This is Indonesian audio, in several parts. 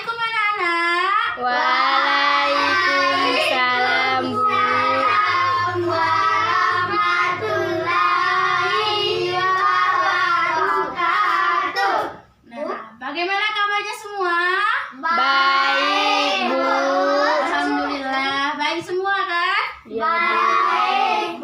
Assalamualaikum anak-anak. Waalaikumsalam, Bu. Warahmatullahi wabarakatuh. Nah, bagaimana kabarnya semua? Baik, Bu. Alhamdulillah, baik semua kan? Ya,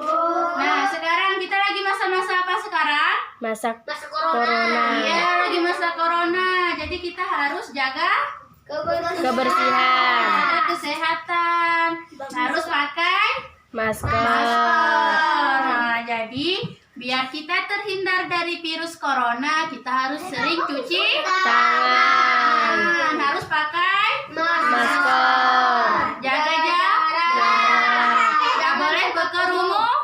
Bu. Nah, sekarang kita lagi masa-masa apa sekarang? Masa corona. Iya, lagi masa corona. Jadi kita harus jaga Kebersihan. jaga kesehatan. Harus pakai Masker. masker. Nah, jadi biar kita terhindar dari virus corona, kita harus sering cuci Tangan. harus pakai Masker. jaga jarak. Nggak boleh Berkerumun.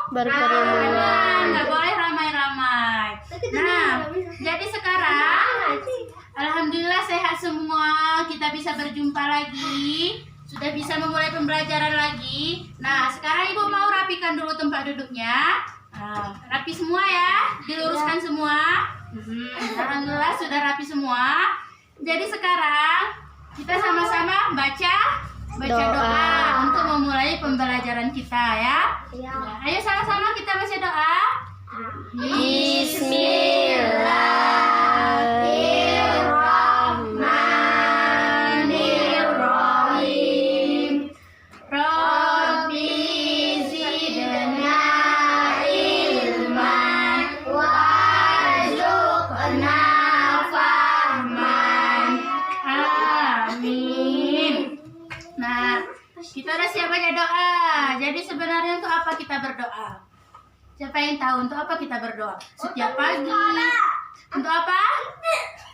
nggak boleh ramai-ramai. Nah, jadi sekarang alhamdulillah sehat semua. Kita bisa berjumpa lagi. Sudah bisa memulai pembelajaran lagi. Nah, sekarang Ibu mau rapikan dulu tempat duduknya. Nah, rapi semua ya. Diluruskan semua. Alhamdulillah sudah rapi semua. Jadi sekarang kita sama-sama baca doa untuk memulai pembelajaran kita ya. Nah, ayo sama-sama kita baca doa. Bismillahirrahmanirrahim. Rabbi zidna ilman warzuqna fahman. Amin. Nah, kita udah siap baca doa. Jadi sebenarnya untuk apa kita berdoa? Siapa yang tahu untuk apa kita berdoa? Setiap pagi. Untuk apa?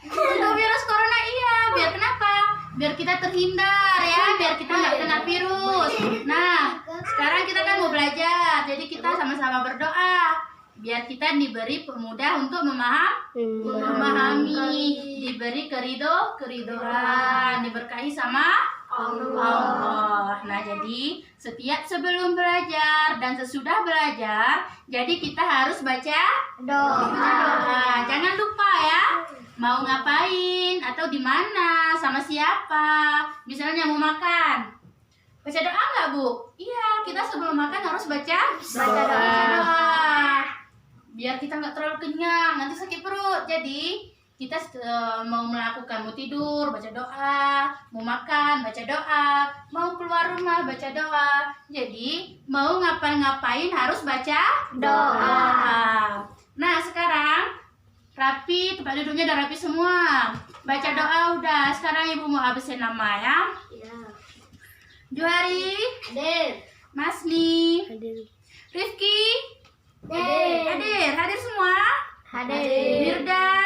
Untuk virus corona, iya. Biar kenapa? Biar kita terhindar ya. Biar kita nggak kena virus. Nah, sekarang kita kan mau belajar. Jadi kita sama-sama berdoa. Biar kita diberi pemudah untuk memahami. Diberi keridoan. Diberkahi sama Allah. Nah, jadi setiap sebelum belajar dan sesudah belajar, jadi kita harus baca doa. Jangan lupa ya, mau ngapain atau di mana, sama siapa. Misalnya mau makan, baca doa nggak, Bu? Iya, kita sebelum makan harus baca doa. Biar kita nggak terlalu kenyang, nanti sakit perut. Jadi kita mau tidur, baca doa, mau makan, baca doa, mau keluar rumah, baca doa. Jadi mau ngapain harus baca doa. Nah, sekarang rapi, tempat duduknya udah rapi semua. Baca doa udah. Sekarang Ibu mau absen nama ya. Juhari, Masni, Rifki, hadir semua. Mirda,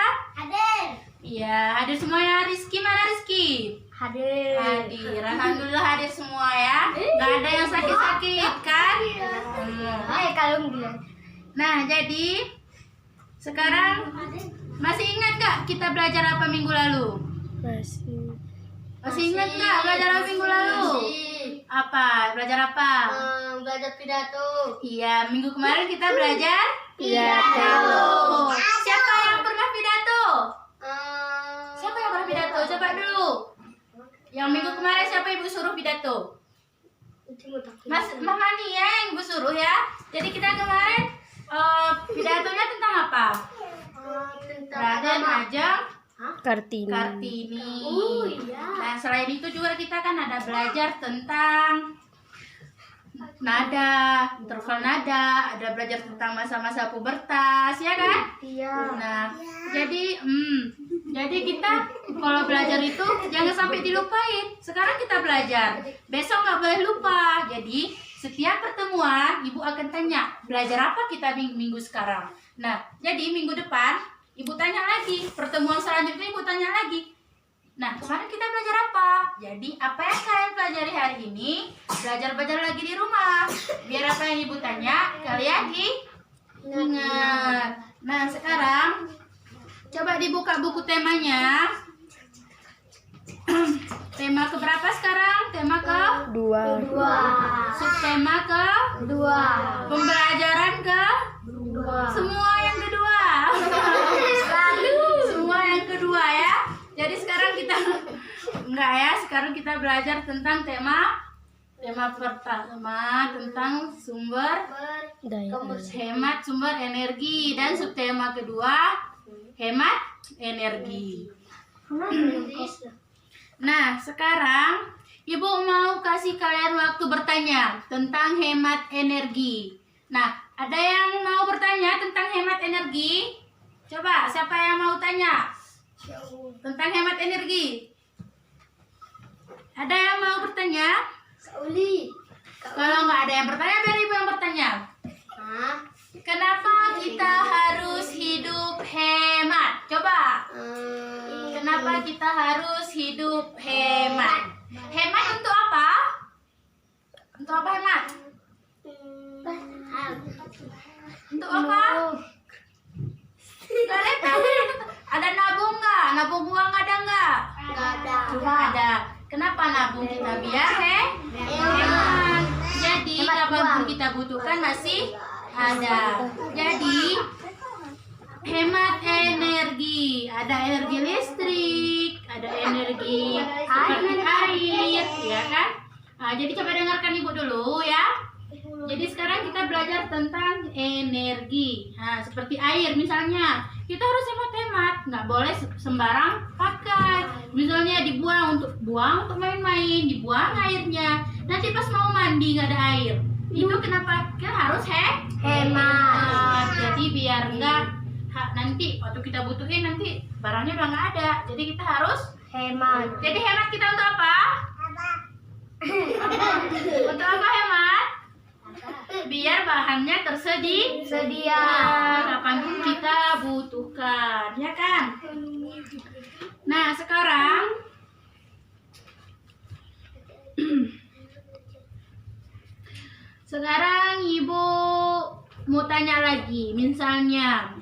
iya, hadir semua ya. Rizky, mana Rizky? Hadir. Alhamdulillah hadir semua ya. Gak ada yang sakit-sakit kan? Nah, jadi sekarang masih ingat gak kita belajar apa minggu lalu? Masih ingat gak belajar apa minggu lalu? Apa? Belajar apa? Belajar pidato. Iya, minggu kemarin kita belajar Pidato. Siapa yang pernah pidato? Siapa yang pernah pidato? Coba dulu. Yang minggu kemarin siapa Ibu suruh pidato? Mama Nia yang Ibu suruh ya. Jadi kita kemarin pidatonya tentang apa? Raden Ajeng Kartini. Nah, selain itu juga kita kan ada belajar tentang nada, interval nada, ada belajar tentang masa-masa pubertas, ya kan? Nah, jadi kita kalau belajar itu jangan sampai dilupain. Sekarang kita belajar, besok nggak boleh lupa. Jadi setiap pertemuan Ibu akan tanya, belajar apa kita minggu sekarang. Nah, jadi minggu depan Ibu tanya lagi, pertemuan selanjutnya Ibu tanya lagi. Nah, kemarin kita belajar apa? Jadi, apa yang kalian pelajari hari ini, belajar lagi di rumah. Biar apa yang Ibu tanya, kalian ingat. Nah, sekarang coba dibuka buku temanya. Tema keberapa sekarang? Tema Dua. subtema pembelajaran semua yang kedua. Semua yang kedua ya. Jadi sekarang kita Enggak ya, sekarang kita belajar tentang tema pertama tentang sumber Daya. hemat sumber energi, dan subtema kedua hemat energi. Nah, sekarang Ibu mau kasih kalian waktu bertanya tentang hemat energi. Nah, ada yang mau bertanya tentang hemat energi? Coba, siapa yang mau tanya tentang hemat energi? Ada yang mau bertanya? Sauli. Kalau nggak ada yang bertanya, biar Ibu yang bertanya. Hah? Kenapa kita harus hidup hemat? Coba. Kenapa kita harus hidup hemat? Hemat untuk apa? Untuk apa hemat? Untuk apa? Gak ada tahu. Ada nabung nggak? Nabung uang ada nggak? Nggak ada. Nggak ada. Kenapa nabung kita? Biar hemat. Jadi kapanpun kita butuhkan masih ada. Jadi hemat energi. Ada energi listrik, ada energi seperti air, ya kan? Nah, jadi coba dengarkan Ibu dulu ya. Jadi sekarang kita belajar tentang energi. Nah, seperti air misalnya, kita harus hemat-hemat, nggak boleh sembarang pakai. Misalnya dibuang untuk main-main, dibuang airnya. Nanti pas mau mandi nggak ada air. Itu kenapa kita harus hemat. Jadi biar nggak nanti waktu kita butuhin nanti barangnya udah nggak ada. Jadi kita harus Hemat. Jadi hemat kita untuk apa? Untuk apa hemat? Biar bahannya tersedia. Kapanpun kita butuhkan, ya kan? Nah, sekarang Ibu mau tanya lagi, misalnya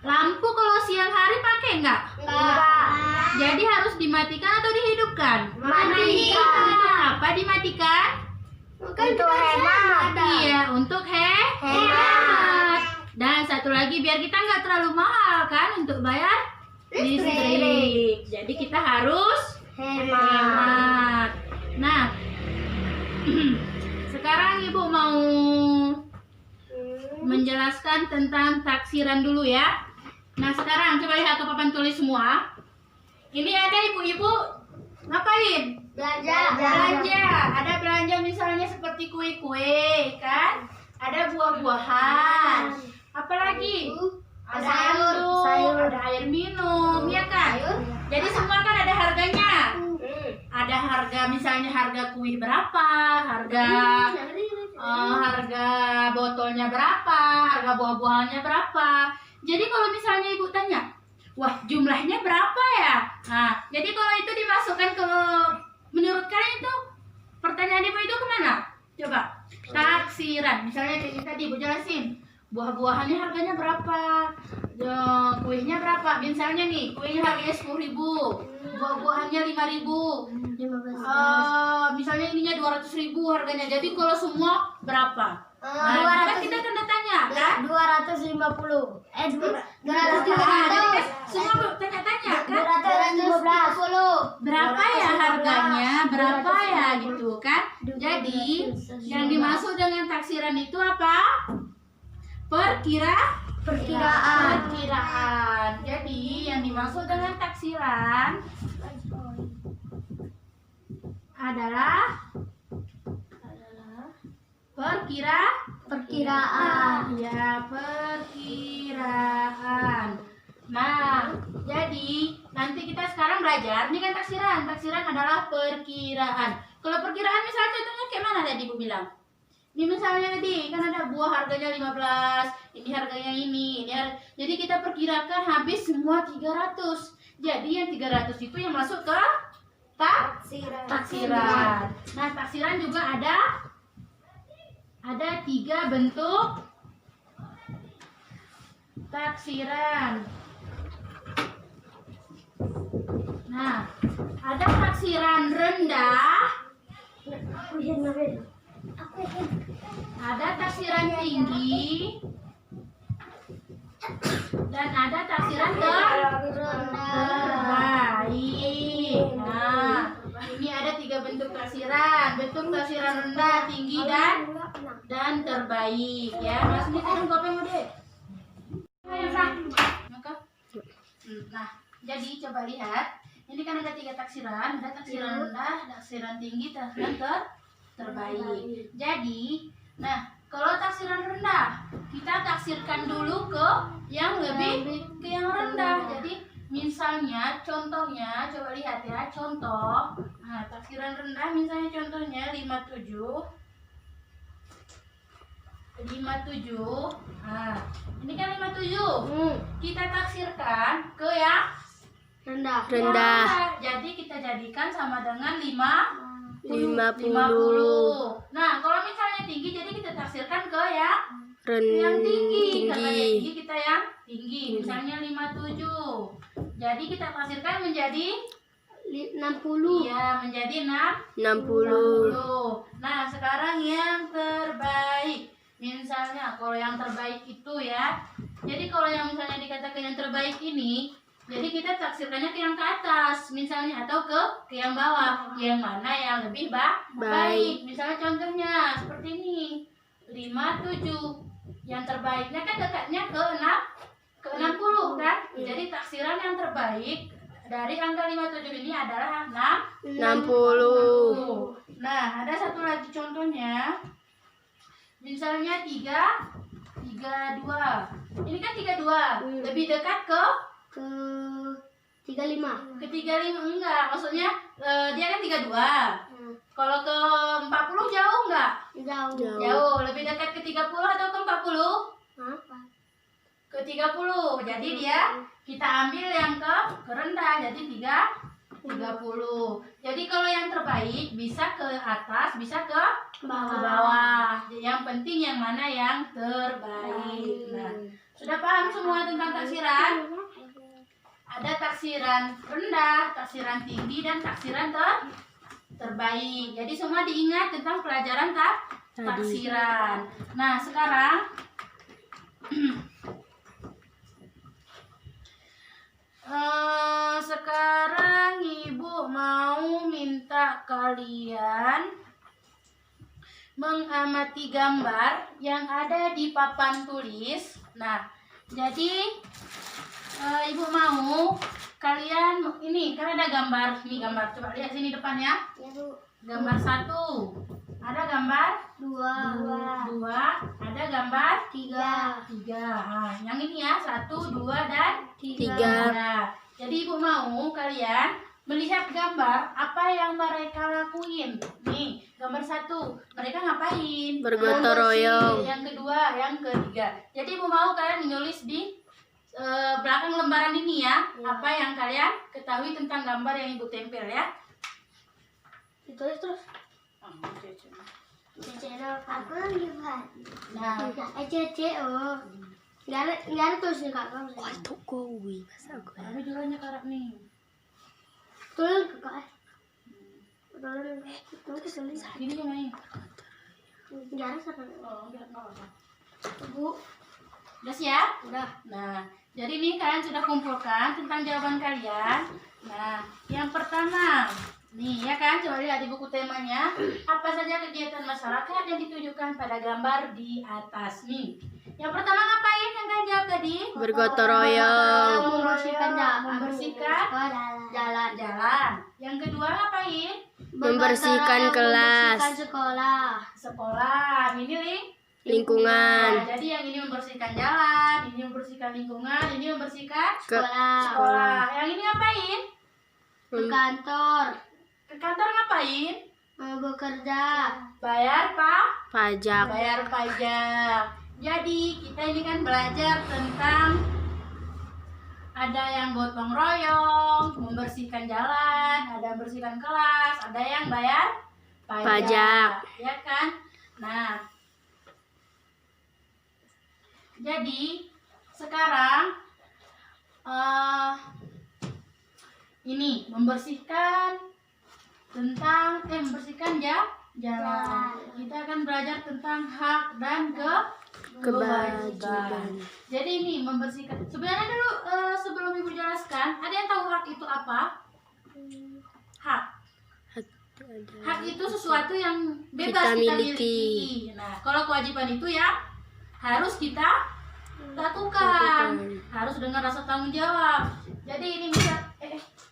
lampu kalau siang hari pakai nggak? Enggak. Jadi harus dimatikan atau dihidupkan? Matikan. Untuk apa dimatikan? Untuk hemat. Iya, untuk hemat. Dan satu lagi biar kita nggak terlalu mahal kan untuk bayar listrik. Jadi kita harus hemat. Nah, sekarang Ibu mau menjelaskan tentang taksiran dulu ya. Nah, sekarang coba lihat ke papan tulis semua. Ini ada ibu-ibu ngapain? Belanja. Ada belanja misalnya seperti kue-kue, kan? Ada buah-buahan. Apalagi? Ada sayur, ada air minum, ya kan? Jadi semua kan ada harganya. Ada harga, misalnya harga kue berapa, harga botolnya berapa, harga buah-buahannya berapa. Jadi kalau misalnya ibu tanya, wah jumlahnya berapa ya? Nah, jadi kalau itu dimasukkan ke, menurut kalian itu pertanyaan ibu itu kemana? Coba, taksiran. Misalnya tadi ibu jelasin, buah-buahannya harganya berapa, kuenya berapa. Misalnya nih, kuenya harganya 10.000, buah-buahannya 5.000. Misalnya ininya 200.000 harganya. Jadi kalau semua berapa? Nah, kan kita tanda tanya kan? 250. 250. Jadi kan semua tanya-tanya kan? 250. Berapa ya harganya? Berapa ya gitu kan? Jadi yang dimaksud dengan taksiran itu apa? Perkiraan. Jadi yang dimaksud dengan taksiran adalah perkiraan. Ya, perkiraan. Nah, jadi nanti kita sekarang belajar. Ini kan taksiran. Taksiran adalah perkiraan. Kalau perkiraan misalnya contohnya kayak mana tadi Ibu bilang? Ini misalnya tadi kan ada buah harganya 15, ini harganya ini jadi kita perkirakan habis semua 300. Jadi yang 300 itu yang masuk ke taksiran. Nah, taksiran juga ada 3 bentuk taksiran. Nah, ada taksiran rendah, ada taksiran tinggi, dan ada taksiran terbaik. Nah, bentuk taksiran. Bentuk taksiran rendah, tinggi dan terbaik ya. Mas ini kan kopeng udah. Maka nah, jadi coba lihat. Ini kan ada 3 taksiran, ada taksiran rendah, taksiran tinggi, taksiran terbaik. Jadi, nah kalau taksiran rendah, kita taksirkan dulu ke yang lebih ke yang rendah. Jadi misalnya contohnya, coba lihat ya, contoh. Nah, taksiran rendah misalnya contohnya 57. Nah, ini kan 57. Kita taksirkan ke yang rendah. Rendah. Jadi kita jadikan sama dengan 50. 50. Nah, kalau misalnya tinggi, jadi kita taksirkan ke yang tinggi. Karena yang tinggi kita yang tinggi. Misalnya 57. Jadi kita taksirkan menjadi 60. iya, menjadi 60. 60. Nah, sekarang yang terbaik. Misalnya kalau yang terbaik itu ya. Jadi kalau yang misalnya dikatakan yang terbaik ini, jadi kita taksirkannya ke yang ke atas misalnya, atau ke yang bawah. Yang mana yang lebih baik. Misalnya contohnya seperti ini. 57. Yang terbaiknya kan dekatnya ke 60 kan? Jadi taksiran yang terbaik dari angka 57 ini adalah 60. Nah, ada satu lagi contohnya. Misalnya 32. Ini kan 32. Lebih dekat ke 35. 35 enggak, maksudnya dia kan 32. Kalau ke 40 jauh enggak? Jauh. Jauh, lebih dekat ke 30 atau ke 40? Apa? Ke 30. Jadi dia kita ambil yang ke rendah, jadi 30. Jadi kalau yang terbaik bisa ke atas, bisa ke bawah. Yang penting yang mana yang terbaik. Nah, sudah paham semua tentang taksiran? Ada taksiran rendah, taksiran tinggi, dan taksiran terbaik. Jadi semua diingat tentang pelajaran taksiran. Nah, sekarang sekarang Ibu mau minta kalian mengamati gambar yang ada di papan tulis. Nah, jadi Ibu mau kalian ini kan ada gambar, ini gambar, coba lihat sini depan ya. Gambar 1, ada gambar 2, ada gambar 3. Nah, yang ini ya 1, 2, dan 3. Nah, jadi Ibu mau kalian melihat gambar apa yang mereka lakuin. Nih, gambar 1, mereka ngapain? Bergotong Membersih. royong. Yang kedua, yang ketiga. Jadi Ibu mau kalian menulis di belakang lembaran ini ya, apa yang kalian ketahui tentang gambar yang Ibu tempel ya. Ditulis terus. Channel aku lagi buat. Nah, oh. Nggak ada tulis nih kakak. Itu kowi masa gue. kami juga nyekarap nih. Tulis kakak. Tulis. Ini gimana? Nggak ada sama. Oh, enggak apa-apa. Bu. Udah siap? Udah. Nah, jadi nih kalian sudah kumpulkan tentang jawaban kalian. Nah, yang pertama, nih ya kan, coba lihat di buku temanya. Apa saja kegiatan masyarakat yang ditujukan pada gambar di atas nih. Yang pertama ngapain yang kalian jawab tadi? Bergotong royong. Membersihkan jalan. Yang kedua ngapain? Membersihkan kelas. Sekolah. Ini nih. Lingkungan. Nah, jadi yang ini membersihkan jalan, ini membersihkan lingkungan, ini membersihkan Sekolah. sekolah. Yang ini ngapain? Ke kantor. Ke kantor ngapain? Bekerja. Bayar Pajak. bayar pajak. Jadi kita ini kan belajar tentang ada yang gotong royong, membersihkan jalan, ada membersihkan kelas, ada yang bayar Pajak. ya kan? Nah, jadi sekarang ini membersihkan tentang membersihkan jalan. Kita akan belajar tentang hak dan kewajiban. Jadi ini membersihkan. Sebenarnya dulu sebelum Ibu jelaskan, ada yang tahu hak itu apa? Hak. Hak itu sesuatu yang bebas Kita kita miliki. miliki. Nah, kalau kewajiban itu ya harus kita lakukan. Harus dengan rasa tanggung jawab.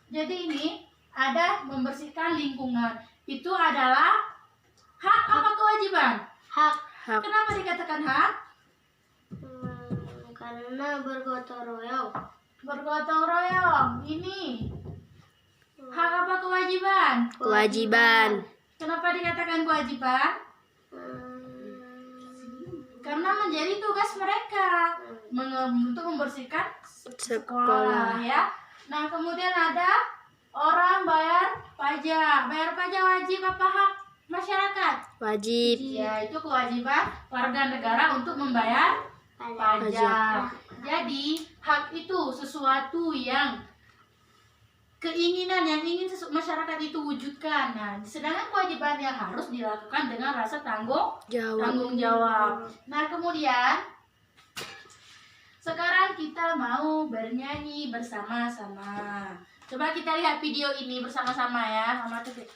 Jadi ini ada membersihkan lingkungan. Itu adalah hak apa kewajiban? Hak. Hak. Kenapa dikatakan hak? Karena bergotong royong. Bergotong royong. Ini hak apa kewajiban? Kewajiban. Kenapa dikatakan kewajiban? Karena menjadi tugas mereka untuk membersihkan sekolah ya. Nah, kemudian ada orang bayar pajak. Bayar pajak wajib apa hak masyarakat? Wajib. Ya, itu kewajiban warga negara untuk membayar pajak. Jadi, hak itu sesuatu yang keinginan yang ingin masyarakat itu wujudkan. Nah, sedangkan kewajiban yang harus dilakukan dengan rasa tanggung jawab. Nah, kemudian sekarang kita mau bernyanyi bersama-sama. Coba kita lihat video ini bersama-sama ya, sama Tutik.